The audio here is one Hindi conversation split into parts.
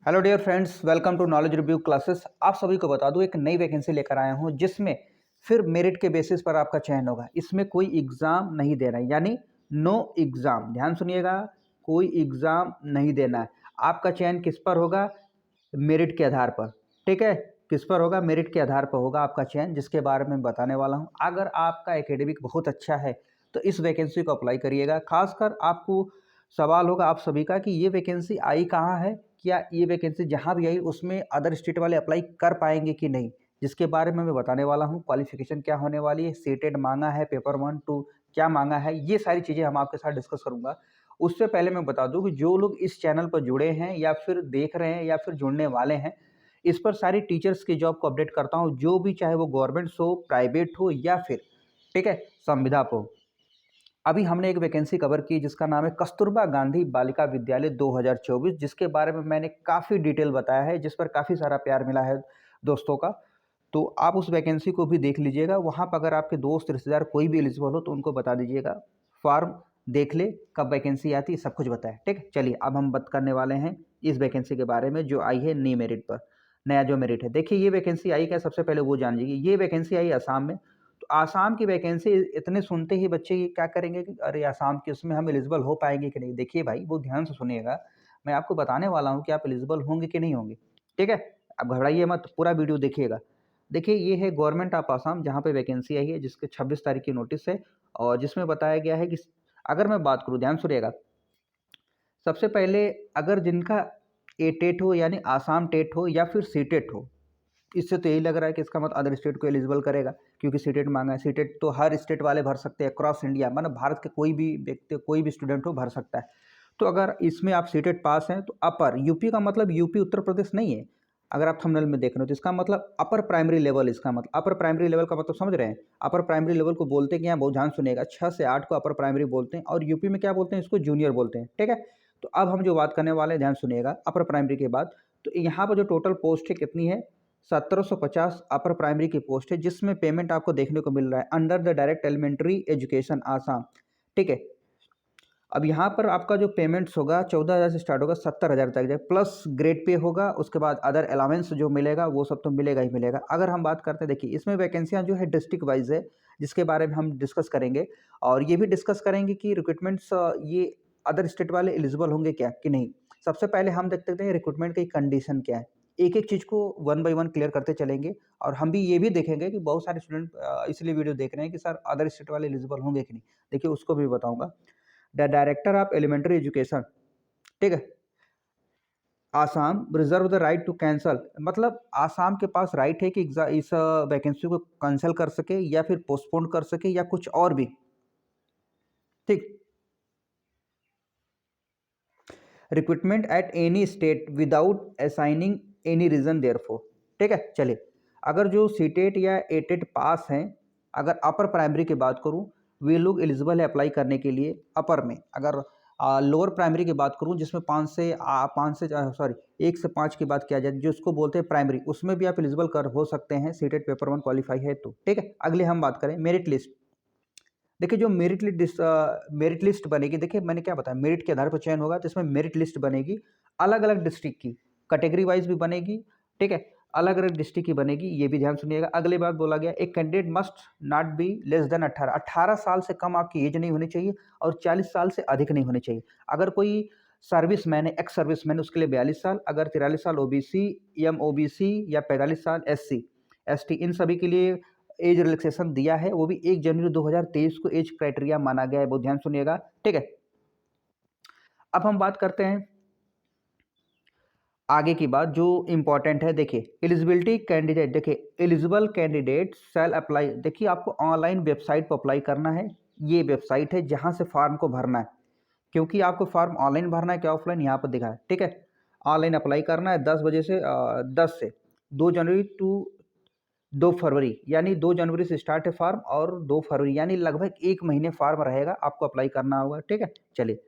Hello dear friends, welcome to knowledge review classes. आप सभी को बता दूं, एक नई वैकेंसी लेकर आया हूं जिसमें फिर मेरिट के बेसिस पर आपका चयन होगा। इसमें कोई एग्ज़ाम नहीं देना है, यानी नो एग्ज़ाम। ध्यान सुनिएगा, कोई एग्ज़ाम नहीं देना है। आपका चयन किस पर होगा? मेरिट के आधार पर। ठीक है, किस पर होगा? मेरिट के आधार पर होगा आपका चयन, जिसके बारे में बताने वाला हूँ। अगर आपका एकेडमिक बहुत अच्छा है तो इस वैकेंसी को अप्लाई करिएगा। खासकर आपको सवाल होगा आप सभी का कि ये वैकेंसी आई कहाँ है, क्या ये वैकेंसी जहाँ भी आई उसमें अदर स्टेट वाले अप्लाई कर पाएंगे कि नहीं, जिसके बारे में मैं बताने वाला हूँ। क्वालिफिकेशन क्या होने वाली है, सीटेट मांगा है, पेपर 1 2 क्या मांगा है, ये सारी चीज़ें हम आपके साथ डिस्कस करूँगा। उससे पहले मैं बता दूं कि जो लोग इस चैनल पर जुड़े हैं या फिर देख रहे हैं या फिर जुड़ने वाले हैं, इस पर सारी टीचर्स की जॉब को अपडेट करता हूँ, जो भी, चाहे वो गवर्नमेंट हो, प्राइवेट हो या फिर, ठीक है, संविदा हो। अभी हमने एक वैकेंसी कवर की जिसका नाम है कस्तूरबा गांधी बालिका विद्यालय 2024, जिसके बारे में मैंने काफ़ी डिटेल बताया है, जिस पर काफ़ी सारा प्यार मिला है दोस्तों का। तो आप उस वैकेंसी को भी देख लीजिएगा। वहाँ पर अगर आपके दोस्त रिश्तेदार कोई भी एलिजिबल हो तो उनको बता दीजिएगा। फॉर्म देख ले, कब वैकेंसी आती है, सब कुछ बताए। ठीक है, चलिए अब हम बात करने वाले हैं इस वैकेंसी के बारे में जो आई है नी मेरिट पर। नया जो मेरिट है, देखिए ये वैकेंसी आई क्या, सबसे पहले वो जान लीजिए। ये वैकेंसी आई असम में। तो आसाम की वैकेंसी इतने सुनते ही बच्चे ये क्या करेंगे कि अरे आसाम की, उसमें हम एलिजिबल हो पाएंगे कि नहीं। देखिए भाई, वो ध्यान से सुनिएगा, मैं आपको बताने वाला हूँ कि आप एलिजिबल होंगे कि नहीं होंगे। ठीक है, अब घबराइए मत, पूरा वीडियो देखिएगा। देखिए ये है गवर्नमेंट ऑफ आसाम, जहाँ पे वैकेंसी आई है, जिसके 26 तारीख की नोटिस है और जिसमें बताया गया है कि अगर मैं बात करूँ, ध्यान सुनिएगा। सबसे पहले, अगर जिनका ए टेट हो यानी आसाम टेट हो या फिर सी टेट हो, इससे तो यही लग रहा है कि इसका मतलब अदर स्टेट को एलिजिबल करेगा, क्योंकि सीटेट मांगा है। सीटेट तो हर स्टेट वाले भर सकते हैं, क्रॉस इंडिया, मतलब भारत के कोई भी व्यक्ति, कोई भी स्टूडेंट हो, भर सकता है। तो अगर इसमें आप सीटेट पास हैं तो अपर यूपी का मतलब यूपी उत्तर प्रदेश नहीं है। अगर आप थंबनेल में देख रहे हो तो इसका मतलब अपर प्राइमरी लेवल, इसका मतलब अपर प्राइमरी लेवल का मतलब समझ रहे हैं। अपर प्राइमरी लेवल को बोलते हैं कि यहाँ बहुत ध्यान सुनेगा, 6 से 8 को अपर प्राइमरी बोलते हैं, और यूपी में क्या बोलते हैं, इसको जूनियर बोलते हैं। ठीक है, तो अब हम जो बात करने वाले हैं, ध्यान सुनिएगा, अपर प्राइमरी के बाद तो यहाँ पर जो टोटल पोस्ट है कितनी है, 1750 अपर प्राइमरी की पोस्ट है, जिसमें पेमेंट आपको देखने को मिल रहा है under the direct elementary education Assam. ठीक है, अब यहाँ पर आपका जो पेमेंट्स होगा 14,000 से स्टार्ट होगा, 70,000 तक जाए, प्लस ग्रेड पे होगा। उसके बाद अदर अलाउंस जो मिलेगा वो सब तो मिलेगा ही मिलेगा। अगर हम बात करते हैं, देखिए इसमें वैकेंसियाँ जो है डिस्ट्रिक्ट वाइज है, जिसके बारे में हम डिस्कस करेंगे, और ये भी डिस्कस करेंगे कि रिक्रूटमेंट्स ये अदर स्टेट वाले एलिजिबल होंगे क्या कि नहीं। सबसे पहले हम देखते हैं रिक्रूटमेंट की कंडीशन क्या है। एक एक चीज़ को वन बाई वन क्लियर करते चलेंगे, और हम भी ये भी देखेंगे कि बहुत सारे स्टूडेंट इसलिए वीडियो देख रहे हैं कि सर अदर स्टेट वाले एलिजिबल होंगे कि नहीं। देखिए उसको भी बताऊंगा। The director of elementary education, ठीक है, Assam reserve the right to cancel, मतलब आसाम के पास राइट है कि इस वैकेंसी को कैंसिल कर सके या फिर पोस्टपोन कर सके या कुछ और भी। ठीक, recruitment at any state without assigning any reason therefor. ठीक है, चलिए, अगर जो सीटेट या एटेट पास हैं, अगर अपर प्राइमरी की बात करूं, वे लोग एलिजिबल है अप्लाई करने के लिए अपर में। अगर लोअर प्राइमरी की बात करूं, जिसमें 5 से सॉरी 1 से 5 की बात किया जाए, जो उसको बोलते हैं प्राइमरी, उसमें भी आप एलिजिबल कर हो सकते हैं, सीटेट पेपर 1 क्वालिफाई है तो। ठीक है, अगले हम बात करें मेरिट लिस्ट। देखिए जो मेरिट लिस्ट बनेगी, देखिए मैंने क्या बताया, मेरिट के आधार पर चयन होगा, तो इसमें मेरिट लिस्ट बनेगी अलग अलग डिस्ट्रिक्ट की, कैटेगरी वाइज भी बनेगी। ठीक है, अलग अलग डिस्ट्रिक्ट की बनेगी, ये भी ध्यान सुनिएगा। अगली बात बोला गया, एक candidate must not be less than 18 साल से कम आपकी एज नहीं होनी चाहिए, और 40 साल से अधिक नहीं होनी चाहिए। अगर कोई सर्विस मैन है, एक्स सर्विस मैन, उसके लिए 42 साल, अगर 43 साल ओबीसी, एम ओबीसी, या 45 साल एससी एसटी, इन सभी के लिए एज रिलैक्सेशन दिया है, वो भी 1 जनवरी 2023 को एज क्राइटेरिया माना गया है, बहुत ध्यान सुनिएगा। ठीक है, अब हम बात करते हैं आगे की बात जो इंपॉर्टेंट है। देखिए एलिजिबिलिटी कैंडिडेट, देखिए एलिजिबल कैंडिडेट सेल अप्लाई, देखिए आपको ऑनलाइन वेबसाइट पर अप्लाई करना है। ये वेबसाइट है जहां से फॉर्म को भरना है, क्योंकि आपको फॉर्म ऑनलाइन भरना है कि ऑफलाइन, यहाँ पर दिखा है। ठीक है, ऑनलाइन अप्लाई करना है 10 बजे से 10 से 2 जनवरी टू 2 फरवरी, यानी 2 जनवरी से स्टार्ट है फार्म, और 2 फरवरी, यानी लगभग 1 महीने फार्म रहेगा, आपको अप्लाई करना होगा। ठीक है, चलिए,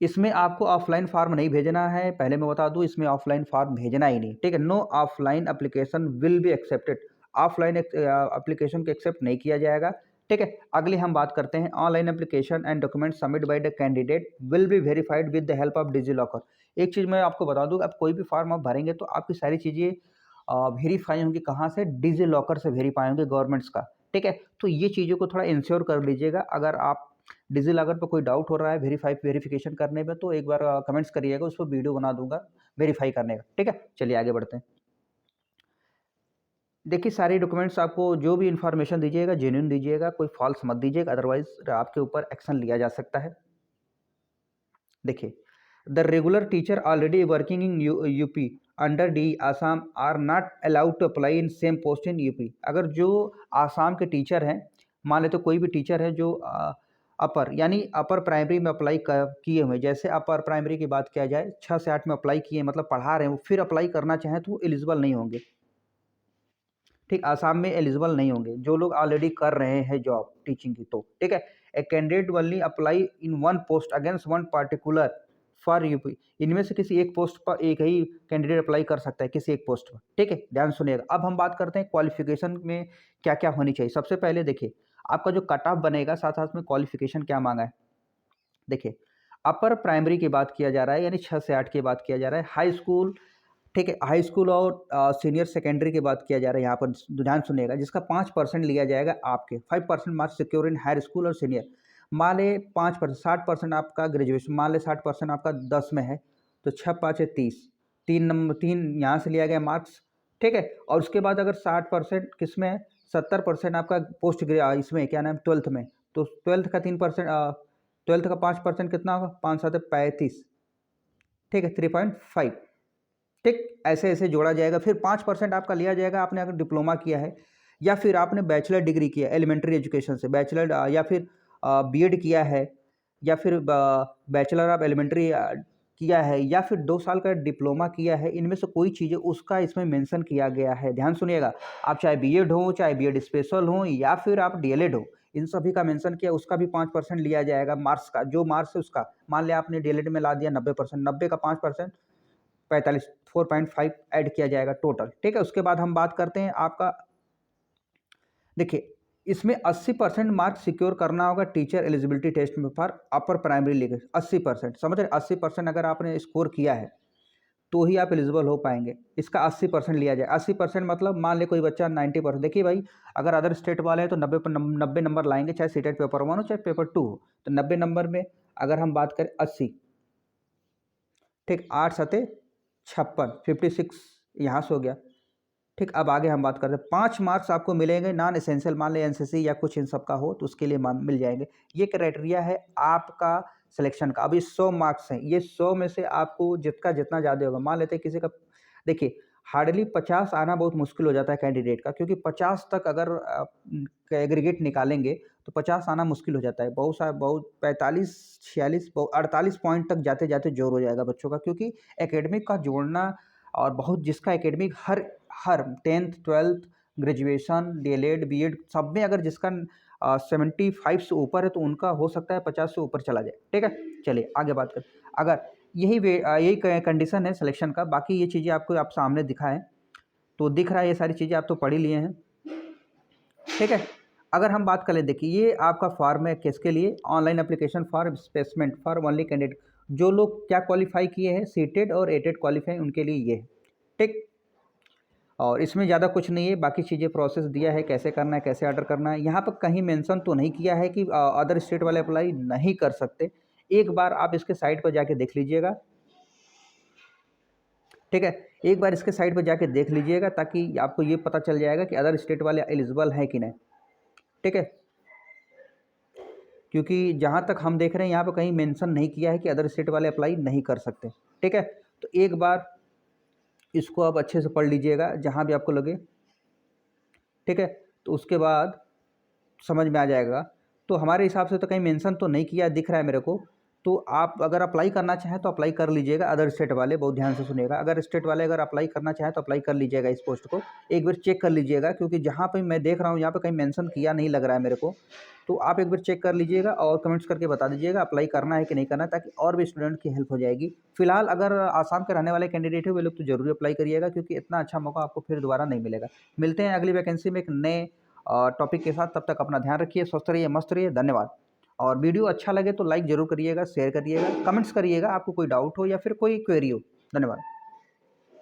इसमें आपको ऑफलाइन फार्म नहीं भेजना है, पहले मैं बता दूं, इसमें ऑफलाइन फार्म भेजना ही नहीं। ठीक है, no offline application will be accepted, offline application को एक्सेप्ट नहीं किया जाएगा। ठीक है। अगली हम बात करते हैं, online application and document submit by the candidate will be verified with the help of DigiLocker. एक चीज़ मैं आपको बता दूँ, आप कोई भी फॉर्म आप भरेंगे तो आपकी सारी चीज़ें वेरीफाई होंगी, कहाँ से, डिजिलॉकर से वेरीफाई होंगे गवर्नमेंट्स का। ठीक है, तो ये चीज़ों को थोड़ा इंश्योर कर लीजिएगा। अगर आप डिजिलॉकर पर कोई डाउट हो रहा है वेरिफिकेशन करने में, तो एक बार कमेंट्स करिएगा, उस पर वीडियो बना दूंगा वेरीफाई करने का। ठीक है, चलिए आगे बढ़ते हैं। देखिए, सारी डॉक्यूमेंट्स आपको जो भी इन्फॉर्मेशन दीजिएगा जेन्युइन दीजिएगा, कोई फॉल्स मत दीजिएगा, अदरवाइज आपके ऊपर एक्शन लिया जा सकता है। देखिए, the regular teacher already working in UP under the Assam are not allowed to apply in same post in UP. अगर जो आसाम के टीचर हैं, मान लेते कोई भी टीचर है जो अपर यानी अपर प्राइमरी में अप्लाई किए हुए, जैसे अपर प्राइमरी की बात किया जाए 6 से 8 में अप्लाई किए, मतलब पढ़ा रहे हैं, फिर अप्लाई करना चाहें तो वो एलिजिबल नहीं होंगे। ठीक, आसाम में एलिजिबल नहीं होंगे जो लोग ऑलरेडी कर रहे हैं जॉब टीचिंग की। तो ठीक है, a candidate only apply in one post against one particular for UP. इनमें से किसी एक पोस्ट पर एक ही कैंडिडेट अप्लाई कर सकता है, किसी एक पोस्ट पर। ठीक है, ध्यान सुनिएगा। अब हम बात करते हैं क्वालिफिकेशन में क्या क्या होनी चाहिए। सबसे पहले देखिए, आपका जो कट ऑफ बनेगा, साथ साथ में क्वालिफिकेशन क्या मांगा है। देखिए, अपर प्राइमरी की बात किया जा रहा है, यानी 6 से 8 की बात किया जा रहा है। हाई स्कूल, ठीक है, हाई स्कूल और सीनियर सेकेंडरी की बात किया जा रहा है। यहाँ पर ध्यान सुनिएगा, जिसका 5% लिया जाएगा आपके, 5% marks secure in higher school और सीनियर। मान ले 5%, 60% आपका ग्रेजुएशन, मान ले 60% आपका 10 में है, तो 6 5 है 30, 3 यहाँ से लिया गया मार्क्स। ठीक है, और उसके बाद अगर 60% किस में है, 70% आपका पोस्ट इसमें क्या नाम, 12th में, तो 12th का 3%, 12th का 5% कितना होगा, 5 7 35, ठीक है, 3.5। ठीक, ऐसे ऐसे जोड़ा जाएगा। फिर 5% आपका लिया जाएगा, आपने अगर डिप्लोमा किया है या फिर आपने बैचलर डिग्री किया है एलिमेंट्री एजुकेशन से, बैचलर या फिर बीएड किया है, या फिर बैचलर ऑफ एलिमेंट्री किया है, या फिर 2 साल का डिप्लोमा किया है, इनमें से कोई चीज़ें उसका इसमें मेंशन किया गया है। ध्यान सुनिएगा, आप चाहे बीएड हो, चाहे बीएड स्पेशल हो, या फिर आप डीएलएड हो, इन सभी का मेंशन किया, उसका भी 5% लिया जाएगा मार्क्स का। जो मार्क्स है उसका, मान लिया आपने डीएलएड में ला दिया 90%, 90 का 5% 45, 4.5 ऐड किया जाएगा टोटल। ठीक है, उसके बाद हम बात करते हैं आपका, देखिए इसमें 80% मार्क्स सिक्योर करना होगा टीचर एलिजिबिलिटी टेस्ट में फॉर अपर प्राइमरी लेवल। 80%, समझ रहे, 80% अगर आपने स्कोर किया है तो ही आप एलिजिबल हो पाएंगे। इसका 80% लिया जाए। 80% मतलब मान ले कोई बच्चा 90%, देखिए भाई, अगर अदर स्टेट वाले हैं तो 90 नंबर लाएंगे, चाहे सीटेट पेपर 1 हो चाहे पेपर 2 हो, तो 90 नंबर में अगर हम बात करें 80, ठीक, 8 सते 56, 56 यहाँ से हो गया। ठीक, अब आगे हम बात करते हैं, 5 मार्क्स आपको मिलेंगे नॉन एसेंशियल, मान लें एनसीसी या कुछ इन सब का हो तो उसके लिए मिल जाएंगे। ये क्राइटेरिया है आपका सिलेक्शन का। अभी 100 मार्क्स हैं, ये 100 में से आपको जितना जितना ज़्यादा होगा, मान लेते हैं किसी का, देखिए हार्डली 50 आना बहुत मुश्किल हो जाता है कैंडिडेट का, क्योंकि 50 तक अगर एग्रीगेट निकालेंगे तो 50 आना मुश्किल हो जाता है। बहुत 45 46 48 पॉइंट तक जाते जाते जोर हो जाएगा बच्चों का, क्योंकि एकेडमिक का जोड़ना, और बहुत जिसका एकेडमिक हर हर 10th 12th graduation DElEd BEd सब में अगर जिसका 75 से ऊपर है तो उनका हो सकता है 50 से ऊपर चला जाए। ठीक है, चलिए आगे बात करें। अगर यही कंडीशन है सिलेक्शन का, बाकी ये चीज़ें आपको आप सामने दिखाएं तो दिख रहा है, ये सारी चीज़ें आप तो पढ़ ही लिए हैं। ठीक है, अगर हम बात करें, देखिए ये आपका फॉर्म है किसके लिए, ऑनलाइन एप्लीकेशन फॉर स्पेसमेंट फॉर ओनली कैंडिडेट, जो लोग क्या क्वालिफाई किए हैं, सीटेड और एटेड क्वालिफाई, उनके लिए ये है। ठीक, और इसमें ज़्यादा कुछ नहीं है, बाकी चीज़ें प्रोसेस दिया है, कैसे करना है, कैसे ऑर्डर करना है। यहाँ पर कहीं मेंशन तो नहीं किया है कि अदर स्टेट वाले अप्लाई नहीं कर सकते। एक बार आप इसके साइट पर जाके देख लीजिएगा। ठीक है, एक बार इसके साइट पर जाके देख लीजिएगा, ताकि आपको ये पता चल जाएगा कि अदर स्टेट वाले एलिजिबल हैं कि नहीं। ठीक है, क्योंकि जहाँ तक हम देख रहे हैं यहाँ पर कहीं मेंशन नहीं किया है कि अदर स्टेट वाले अप्लाई नहीं कर सकते। ठीक है, तो एक बार इसको आप अच्छे से पढ़ लीजिएगा जहाँ भी आपको लगे। ठीक है, तो उसके बाद समझ में आ जाएगा। तो हमारे हिसाब से तो कहीं मेंशन तो नहीं किया दिख रहा है मेरे को। तो आप अगर अप्लाई करना चाहें तो अप्लाई कर लीजिएगा, अदर स्टेट वाले बहुत ध्यान से सुनिएगा। अगर स्टेट वाले अगर अप्लाई करना चाहें तो अप्लाई कर लीजिएगा, इस पोस्ट को एक बार चेक कर लीजिएगा, क्योंकि जहाँ पे मैं देख रहा हूँ यहाँ पे कहीं मेंशन किया नहीं लग रहा है मेरे को। तो आप एक बार चेक कर लीजिएगा और कमेंट्स करके बता दीजिएगा अप्लाई करना है कि नहीं करना, ताकि और भी स्टूडेंट की हेल्प हो जाएगी। फिलहाल अगर आसाम के रहने वाले कैंडिडेट है वे लोग तो जरूर अप्लाई करिएगा, क्योंकि इतना अच्छा मौका आपको फिर दोबारा नहीं मिलेगा। मिलते हैं अगली वैकेंसी में एक नए टॉपिक के साथ। तब तक अपना ध्यान रखिए, स्वस्थ रहिए, मस्त रहिए। धन्यवाद। और वीडियो अच्छा लगे तो लाइक ज़रूर करिएगा, शेयर करिएगा, कमेंट्स करिएगा, आपको कोई डाउट हो या फिर कोई क्वेरी हो। धन्यवाद।